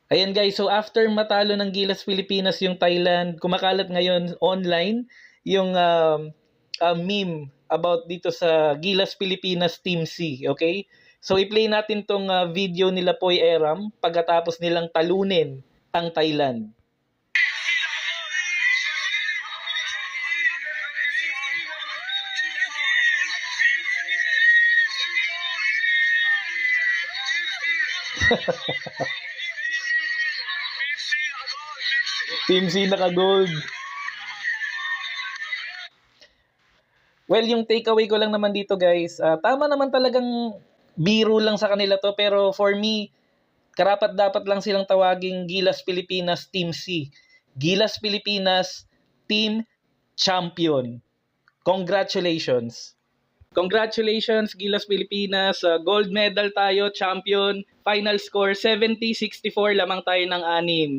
Ayan guys, so after matalo ng Gilas Pilipinas yung Thailand, kumakalat ngayon online yung meme about dito sa Gilas Pilipinas Team C, okay? So i-play natin tong video nila Poy Eram pagkatapos nilang talunin ang Thailand. Team C naka-gold. Well, yung takeaway ko lang naman dito guys, tama naman talagang biro lang sa kanila to, pero for me, karapat dapat lang silang tawaging Gilas Pilipinas Team C. Gilas Pilipinas Team Champion. Congratulations. Congratulations Gilas Pilipinas, gold medal tayo, champion. Final score 70-64, lamang tayo ng 6.